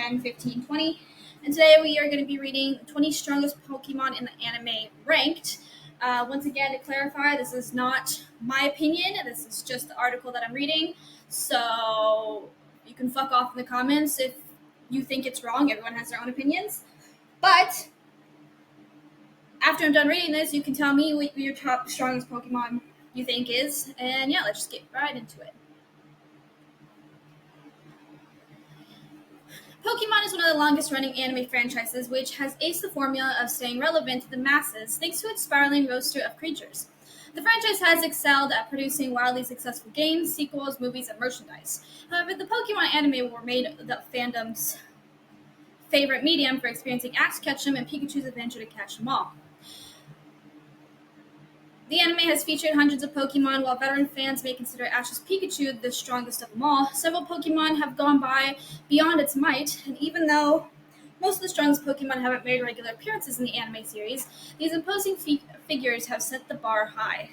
10, 15, 20. And today we are going to be reading 20 strongest Pokemon in the anime ranked. Once again, to clarify, this is not my opinion. This is just the article that I'm reading. So you can fuck off in the comments if you think it's wrong. Everyone has their own opinions. But after I'm done reading this, you can tell me what your top strongest Pokemon you think is. And yeah, let's just get right into it. Pokemon is one of the longest-running anime franchises, which has aced the formula of staying relevant to the masses thanks to its spiraling roster of creatures. The franchise has excelled at producing wildly successful games, sequels, movies, and merchandise. However, the Pokemon anime were made the fandom's favorite medium for experiencing Ash Ketchum and Pikachu's adventure to catch them all. The anime has featured hundreds of Pokemon, while veteran fans may consider Ash's Pikachu the strongest of them all. Several Pokemon have gone beyond its might, and even though most of the strongest Pokemon haven't made regular appearances in the anime series, these imposing figures have set the bar high.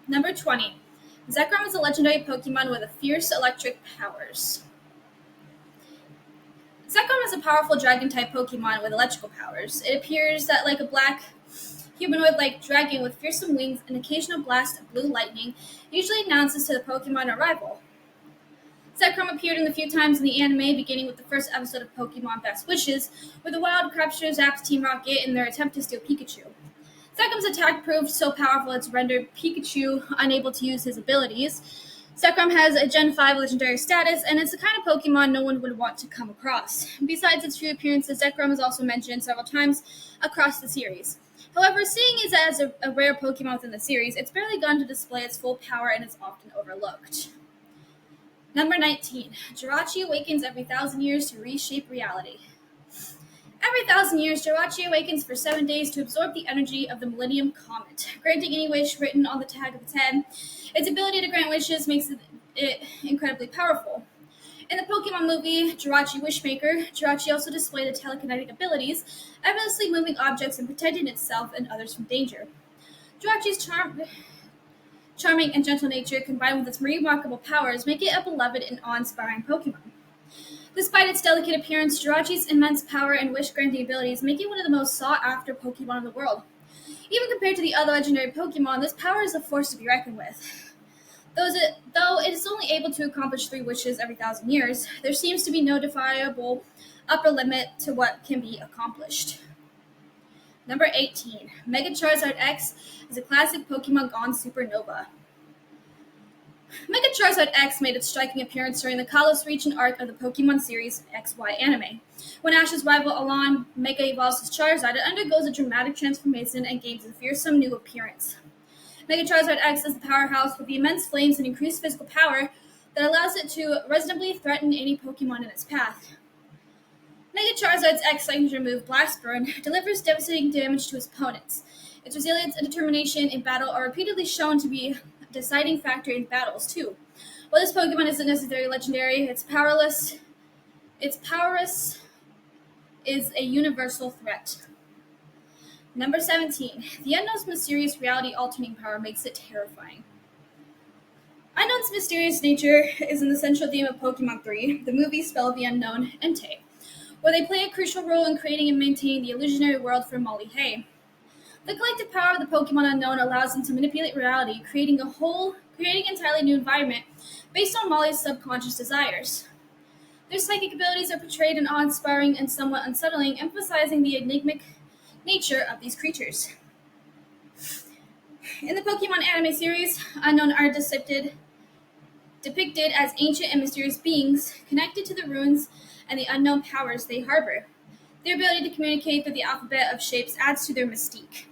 Number 20. Zekrom is a legendary Pokemon with fierce electric powers. Zekrom is a powerful dragon-type Pokemon with electrical powers. It appears that like a black humanoid-like dragon with fearsome wings, an occasional blast of blue lightning usually announces to the Pokemon arrival. Zekrom appeared in a few times in the anime, beginning with the first episode of Pokemon Best Wishes, where the Wild Crabster zaps Team Rocket in their attempt to steal Pikachu. Zekrom's attack proved so powerful it's rendered Pikachu unable to use his abilities. Zekrom has a Gen 5 legendary status, and it's the kind of Pokemon no one would want to come across. Besides its few appearances, Zekrom is also mentioned several times across the series. However, seeing it as a rare Pokemon within the series, it's barely gone to display its full power and is often overlooked. Number 19. Jirachi awakens every 1,000 years to reshape reality. Every 1,000 years, Jirachi awakens for 7 days to absorb the energy of the Millennium Comet, granting any wish written on the tag of its head. Its ability to grant wishes makes it incredibly powerful. In the Pokemon movie, Jirachi Wishmaker, Jirachi also displayed its telekinetic abilities, effortlessly moving objects and protecting itself and others from danger. Jirachi's charming and gentle nature, combined with its remarkable powers, make it a beloved and awe-inspiring Pokemon. Despite its delicate appearance, Jirachi's immense power and wish-granting abilities make it one of the most sought-after Pokemon in the world. Even compared to the other legendary Pokemon, this power is a force to be reckoned with. Though it is only able to accomplish 3 wishes every 1,000 years, there seems to be no defiable upper limit to what can be accomplished. Number 18. Mega Charizard X is a classic Pokemon gone supernova. Mega Charizard X made its striking appearance during the Kalos region arc of the Pokemon series XY anime. When Ash's rival Alon Mega evolves his Charizard, it undergoes a dramatic transformation and gains a fearsome new appearance. Mega Charizard X is the powerhouse with the immense flames and increased physical power that allows it to reasonably threaten any Pokemon in its path. Mega Charizard's X signature move, Blast Burn, delivers devastating damage to its opponents. Its resilience and determination in battle are repeatedly shown to be a deciding factor in battles, too. While this Pokemon isn't necessarily legendary, its powerless is a universal threat. Number 17. The Unknown's mysterious reality-altering power makes it terrifying. Unknown's mysterious nature is an essential theme of Pokemon 3, the movie Spell of the Unknown, Entei, where they play a crucial role in creating and maintaining the illusionary world for Molly Hay. The collective power of the Pokemon Unknown allows them to manipulate reality, creating an entirely new environment based on Molly's subconscious desires. Their psychic abilities are portrayed in awe-inspiring and somewhat unsettling, emphasizing the enigmatic nature of these creatures. In the Pokemon anime series, Unknown are depicted as ancient and mysterious beings connected to the runes and the unknown powers they harbor. Their ability to communicate through the alphabet of shapes adds to their mystique.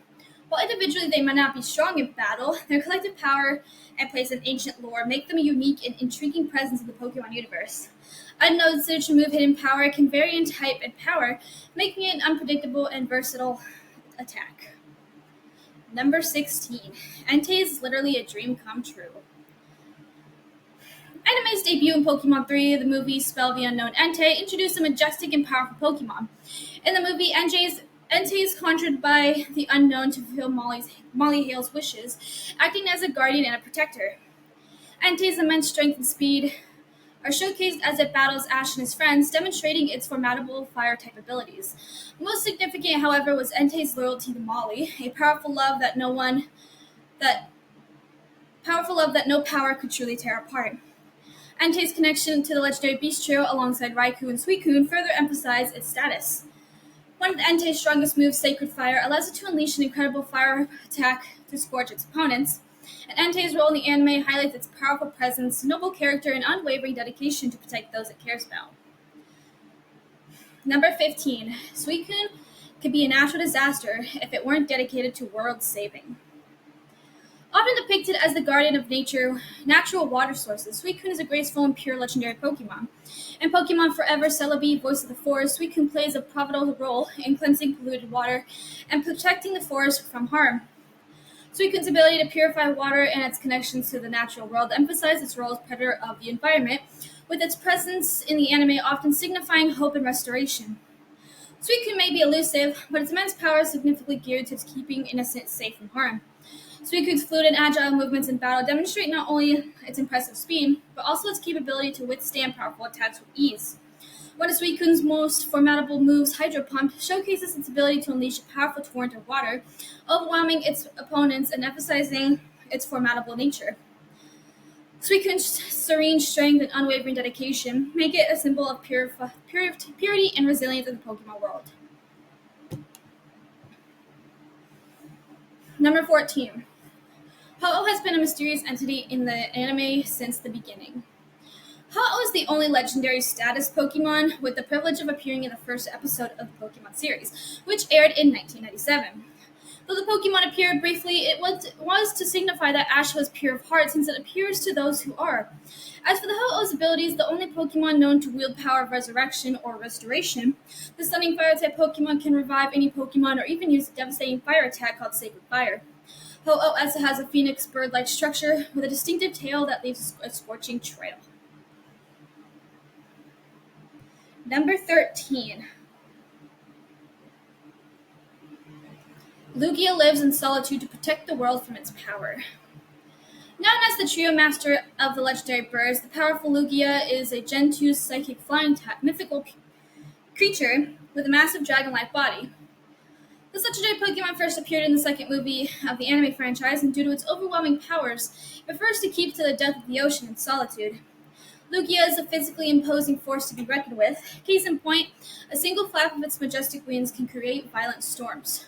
While individually they might not be strong in battle, their collective power and place in ancient lore make them a unique and intriguing presence in the Pokemon universe. Unknown's signature move, Hidden Power, can vary in type and power, making it an unpredictable and versatile attack. Number 16. Entei is literally a dream come true. Anime's debut in Pokemon 3, the movie Spell of the Unknown Entei, introduced a majestic and powerful Pokemon. In the movie, Entei's Entei is conjured by the unknown to fulfill Molly Hale's wishes, acting as a guardian and a protector. Entei's immense strength and speed are showcased as it battles Ash and his friends, demonstrating its formidable fire-type abilities. Most significant, however, was Entei's loyalty to Molly, a that powerful love that no power could truly tear apart. Entei's connection to the legendary Beast Trio alongside Raikou and Suicune further emphasized its status. One of Entei's strongest moves, Sacred Fire, allows it to unleash an incredible fire attack to scorch its opponents. And Entei's role in the anime highlights its powerful presence, noble character, and unwavering dedication to protect those it cares about. Number 15. Suicune could be a natural disaster if it weren't dedicated to world saving. Often depicted as the guardian of natural water sources, Suicune is a graceful and pure legendary Pokemon. In Pokemon Forever, Celebi, Voice of the Forest, Suicune plays a pivotal role in cleansing polluted water and protecting the forest from harm. Suicune's ability to purify water and its connections to the natural world emphasize its role as predator of the environment, with its presence in the anime often signifying hope and restoration. Suicune may be elusive, but its immense power is significantly geared to keeping innocents safe from harm. Suicune's fluid and agile movements in battle demonstrate not only its impressive speed, but also its capability to withstand powerful attacks with ease. One of Suicune's most formidable moves, Hydro Pump, showcases its ability to unleash a powerful torrent of water, overwhelming its opponents and emphasizing its formidable nature. Suicune's serene strength and unwavering dedication make it a symbol of purity and resilience in the Pokemon world. Number 14. Ho-Oh has been a mysterious entity in the anime since the beginning. Ho-Oh is the only legendary status Pokemon with the privilege of appearing in the first episode of the Pokemon series, which aired in 1997. Though the Pokemon appeared briefly, it was to signify that Ash was pure of heart, since it appears to those who are. As for the Ho-Oh's abilities, the only Pokemon known to wield power of resurrection or restoration, the stunning fire-type Pokemon can revive any Pokemon or even use a devastating fire attack called Sacred Fire. Ho-Oh also has a phoenix bird-like structure with a distinctive tail that leaves a scorching trail. Number 13. Lugia lives in solitude to protect the world from its power. Known as the trio master of the legendary birds, the powerful Lugia is a Gen 2 psychic flying mythical creature with a massive dragon-like body. This legendary Pokemon first appeared in the second movie of the anime franchise, and due to its overwhelming powers, it prefers to keep to the depth of the ocean in solitude. Lugia is a physically imposing force to be reckoned with. Case in point, a single flap of its majestic wings can create violent storms.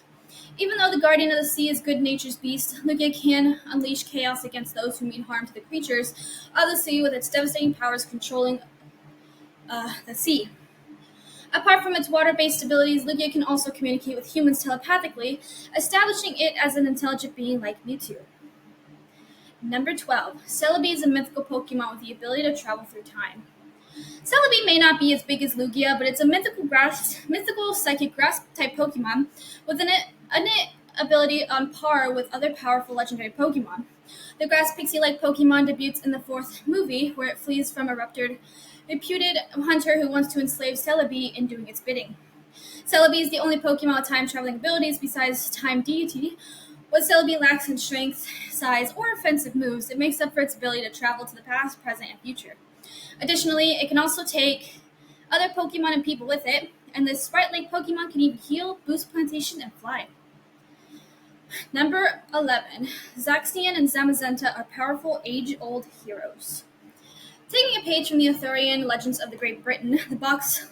Even though the Guardian of the Sea is good-natured beast, Lugia can unleash chaos against those who mean harm to the creatures of the sea with its devastating powers controlling the sea. Apart from its water-based abilities, Lugia can also communicate with humans telepathically, establishing it as an intelligent being like Mewtwo. Number 12. Celebi is a mythical Pokemon with the ability to travel through time. Celebi may not be as big as Lugia, but it's a mythical psychic grass-type Pokemon with an innate ability on par with other powerful legendary Pokemon. The grass pixie-like Pokemon debuts in the fourth movie, where it flees from a reputed hunter who wants to enslave Celebi in doing its bidding. Celebi is the only Pokemon with time-traveling abilities besides Time Deity. What Celebi lacks in strength, size, or offensive moves, it makes up for its ability to travel to the past, present, and future. Additionally, it can also take other Pokemon and people with it, and this sprite-like Pokemon can even heal, boost plantation, and fly. Number 11. Zacian and Zamazenta are powerful, age-old heroes. Taking a page from the Arthurian Legends of the Great Britain, the box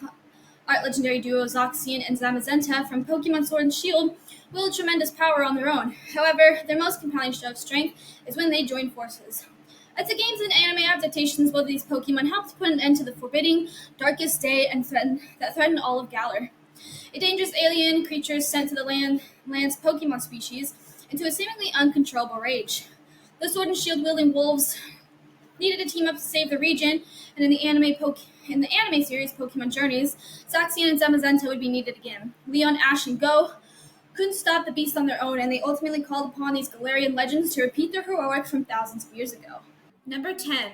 art legendary duo Zacian and Zamazenta from Pokemon Sword and Shield wield tremendous power on their own. However, their most compelling show of strength is when they join forces. As the games and anime adaptations, both of these Pokemon help to put an end to the forbidding, darkest day that threaten all of Galar. A dangerous alien creature sent to the land's Pokemon species into a seemingly uncontrollable rage. The Sword and Shield wielding wolves needed to team up to save the region, and in the anime series Pokemon Journeys, Zacian and Zamazenta would be needed again. Leon, Ash, and Go couldn't stop the beast on their own, and they ultimately called upon these Galarian legends to repeat their heroic from thousands of years ago. Number 10.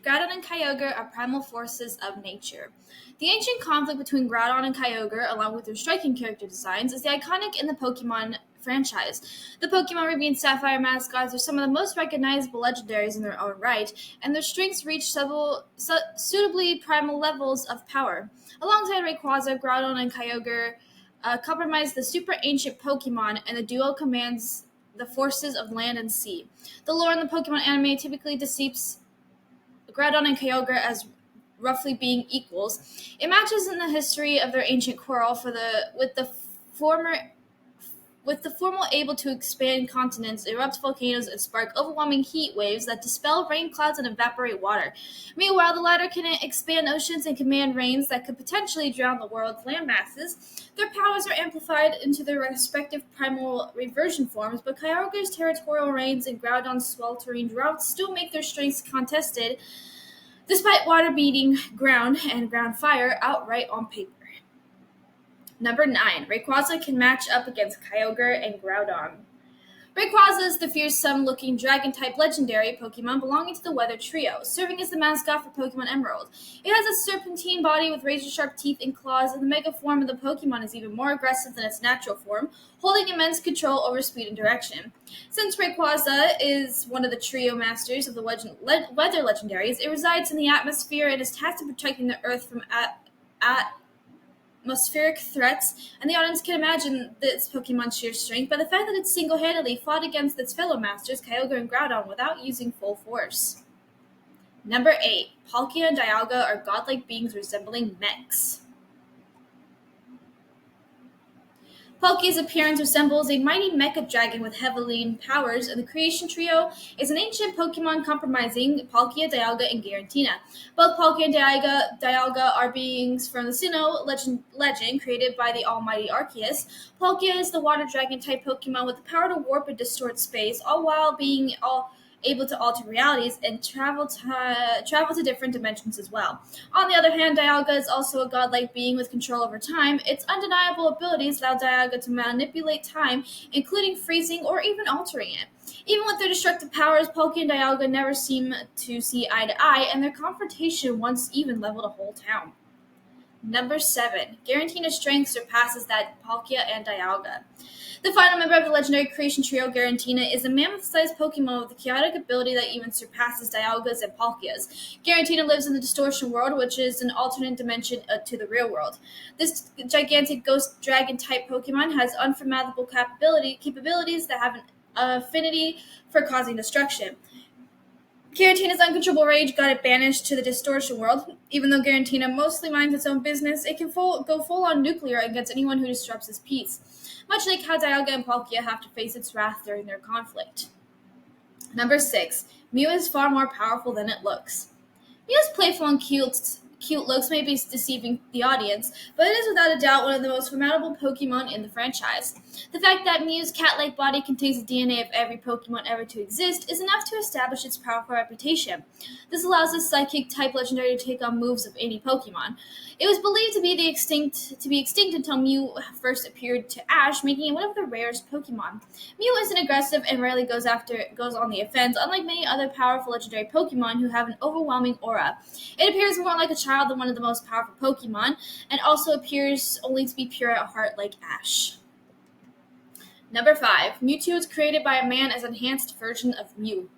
Groudon and Kyogre are primal forces of nature. The ancient conflict between Groudon and Kyogre, along with their striking character designs, is the iconic in the Pokemon franchise. The Pokemon Ruby and Sapphire mascots are some of the most recognizable legendaries in their own right, and their strengths reach several suitably primal levels of power. Alongside Rayquaza, Groudon, and Kyogre comprise the super ancient Pokemon, and the duo commands the forces of land and sea. The lore in the Pokemon anime typically depicts Groudon and Kyogre as roughly being equals. It matches in the history of their ancient quarrel former with the former able to expand continents, erupt volcanoes, and spark overwhelming heat waves that dispel rain clouds and evaporate water. Meanwhile, the latter can expand oceans and command rains that could potentially drown the world's land masses. Their powers are amplified into their respective primal reversion forms, but Kyogre's territorial rains and Groudon's sweltering droughts still make their strengths contested, despite water beating ground and ground fire outright on paper. Number 9. Rayquaza can match up against Kyogre and Groudon. Rayquaza is the fearsome-looking dragon-type legendary Pokemon belonging to the Weather Trio, serving as the mascot for Pokemon Emerald. It has a serpentine body with razor-sharp teeth and claws, and the mega form of the Pokemon is even more aggressive than its natural form, holding immense control over speed and direction. Since Rayquaza is one of the trio masters of the weather legendaries, it resides in the atmosphere and is tasked with protecting the Earth from atmospheric threats, and the audience can imagine this Pokemon's sheer strength by the fact that it single-handedly fought against its fellow masters, Kyogre and Groudon, without using full force. Number 8. Palkia and Dialga are godlike beings resembling mechs. Palkia's appearance resembles a mighty mecha dragon with heavenly powers, and the Creation Trio is an ancient Pokemon comprising Palkia, Dialga, and Giratina. Both Palkia and Dialga are beings from the Sinnoh legend created by the almighty Arceus. Palkia is the water dragon-type Pokemon with the power to warp and distort space, all while being able to alter realities and travel to different dimensions as well. On the other hand, Dialga is also a godlike being with control over time. Its undeniable abilities allow Dialga to manipulate time, including freezing or even altering it. Even with their destructive powers, Palkia and Dialga never seem to see eye to eye, and their confrontation once even leveled a whole town. Number 7. Garantina's strength surpasses that of Palkia and Dialga. The final member of the legendary Creation Trio, Giratina, is a mammoth-sized Pokemon with a chaotic ability that even surpasses Dialga's and Palkia's. Giratina lives in the Distortion World, which is an alternate dimension to the real world. This gigantic ghost dragon-type Pokemon has unfathomable capabilities that have an affinity for causing destruction. Garantina's uncontrollable rage got it banished to the Distortion World. Even though Giratina mostly minds its own business, it can go full-on nuclear against anyone who disrupts its peace, much like how Dialga and Palkia have to face its wrath during their conflict. Number 6. Mew is far more powerful than it looks. Mew's playful and cute looks may be deceiving the audience, but it is without a doubt one of the most formidable Pokemon in the franchise. The fact that Mew's cat-like body contains the DNA of every Pokemon ever to exist is enough to establish its powerful reputation. This allows the Psychic-type legendary to take on moves of any Pokemon. It was believed to be extinct until Mew first appeared to Ash, making it one of the rarest Pokemon. Mew isn't aggressive and rarely goes on the offense, unlike many other powerful legendary Pokemon who have an overwhelming aura. It appears more like a child than one of the most powerful Pokemon, and also appears only to be pure at heart like Ash. Number 5. Mewtwo was created by a man as an enhanced version of Mew.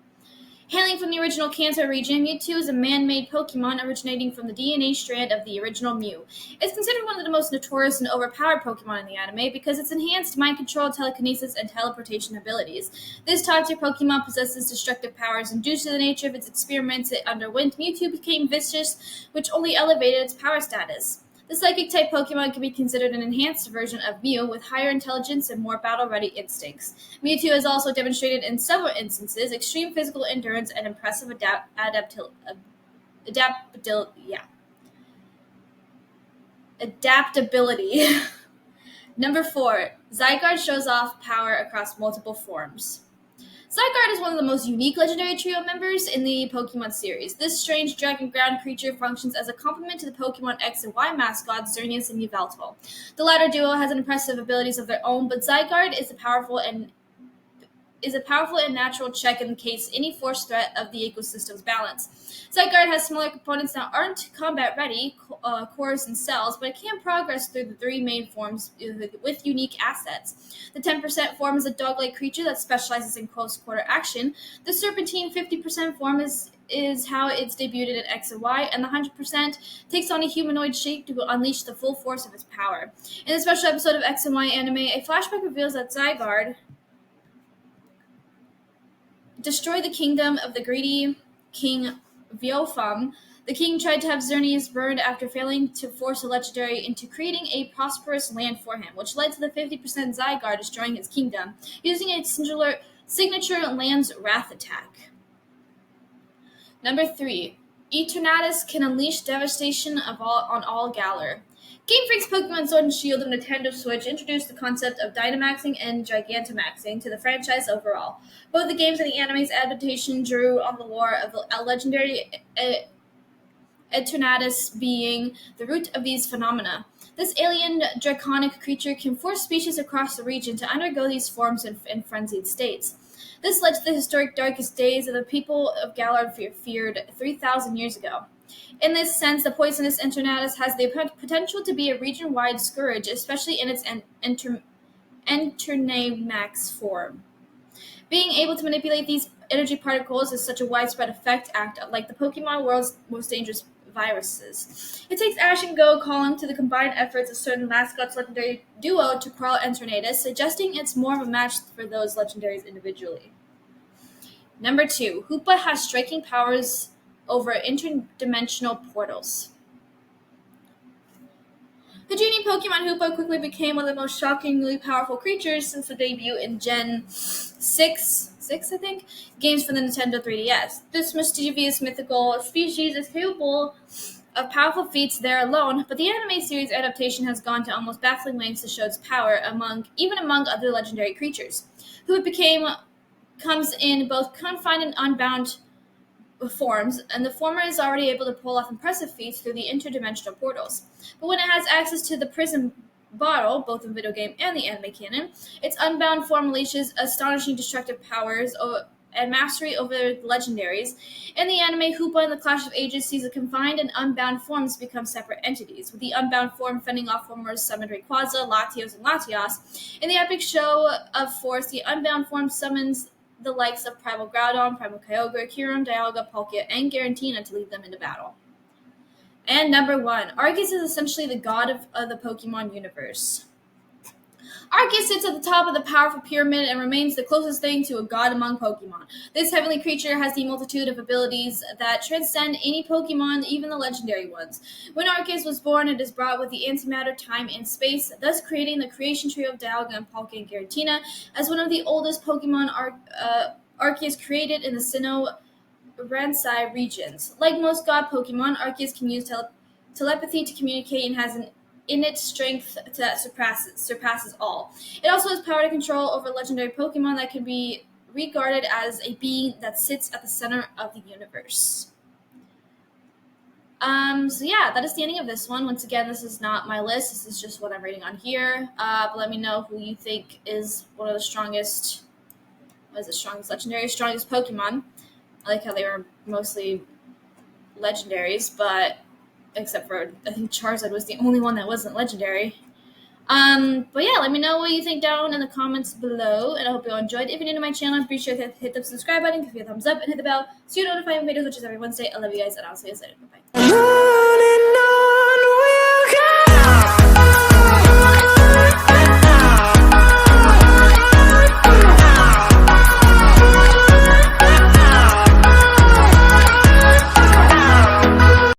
Hailing from the original Kanto region, Mewtwo is a man-made Pokemon originating from the DNA strand of the original Mew. It's considered one of the most notorious and overpowered Pokemon in the anime because its enhanced mind control, telekinesis, and teleportation abilities. This top-tier Pokemon possesses destructive powers, and due to the nature of its experiments it underwent, Mewtwo became vicious, which only elevated its power status. The Psychic-type Pokemon can be considered an enhanced version of Mew with higher intelligence and more battle-ready instincts. Mewtwo has also demonstrated in several instances extreme physical endurance and impressive adaptability. Number 4. Zygarde shows off power across multiple forms. Zygarde is one of the most unique legendary trio members in the Pokemon series. This strange dragon ground creature functions as a complement to the Pokemon X and Y mascots Xerneas and Yveltal. The latter duo has impressive abilities of their own, but Zygarde is powerful and is a powerful and natural check in case any force threat of the ecosystem's balance. Zygarde has smaller components that aren't combat ready, cores and cells, but it can progress through the three main forms with unique assets. The 10% form is a dog-like creature that specializes in close quarter action. The serpentine 50% form is how it's debuted in X and Y, and the 100% takes on a humanoid shape to unleash the full force of its power. In the special episode of X and Y anime, a flashback reveals that Zygarde destroyed the kingdom of the greedy King Viofam. The king tried to have Xerneas burned after failing to force a legendary into creating a prosperous land for him, which led to the 50% Zygarde destroying his kingdom, using its signature Land's Wrath attack. Number 3. Eternatus can unleash devastation on all Galar. Game Freak's Pokemon Sword and Shield and Nintendo Switch introduced the concept of Dynamaxing and Gigantamaxing to the franchise overall. Both the games and the anime's adaptation drew on the lore of a legendary Eternatus being the root of these phenomena. This alien draconic creature can force species across the region to undergo these forms in frenzied states. This led to the historic darkest days that the people of Galar feared 3,000 years ago. In this sense, the poisonous Eternatus has the potential to be a region-wide scourge, especially in its Enternamax form. Being able to manipulate these energy particles is such a widespread effect act, like the Pokemon world's most dangerous viruses. It takes Ash and Go calling to the combined efforts of certain mascots legendary duo to quell Eternatus, suggesting it's more of a match for those legendaries individually. Number 2. Hoopa has striking powers over interdimensional portals. The genie Pokemon Hoopa quickly became one of the most shockingly powerful creatures since the debut in Gen 6, I think, games for the Nintendo 3DS. This mischievous mythical species is capable of powerful feats there alone, but the anime series adaptation has gone to almost baffling lengths to show its power among other legendary creatures. Hoopa comes in both confined and unbound forms, and the former is already able to pull off impressive feats through the interdimensional portals. But when it has access to the Prism Bottle, both in video game and the anime canon, its unbound form unleashes astonishing destructive powers and mastery over the legendaries. In the anime, Hoopa in the Clash of Ages sees the confined and unbound forms become separate entities, with the unbound form fending off former summoned Rayquaza, Latios, and Latias. In the epic show of Force, the unbound form summons the likes of Primal Groudon, Primal Kyogre, Kyurem, Dialga, Palkia, and Garantina to lead them into battle. And number 1, Arceus is essentially the god of the Pokemon universe. Arceus sits at the top of the powerful pyramid and remains the closest thing to a god among Pokemon. This heavenly creature has the multitude of abilities that transcend any Pokemon, even the legendary ones. When Arceus was born, it is brought with the antimatter, time, and space, thus creating the creation trio of Dialga and Palkia and Giratina as one of the oldest Pokemon Arceus created in the Sinnoh-Ransai regions. Like most god Pokemon, Arceus can use telepathy to communicate and has an innate strength that surpasses all. It also has power to control over legendary Pokemon that can be regarded as a being that sits at the center of the universe. So yeah, that is the ending of this one. Once again, this is not my list. This is just what I'm rating on here. But let me know who you think is one of the strongest Pokemon. I like how they were mostly legendaries, but except for, I think Charizard was the only one that wasn't legendary. But yeah, let me know what you think down in the comments below, and I hope you all enjoyed. If you're new to my channel, be sure to hit the subscribe button, give me a thumbs up, and hit the bell so you're notified of videos, which is every Wednesday. I love you guys, and I'll see you later. Bye-bye.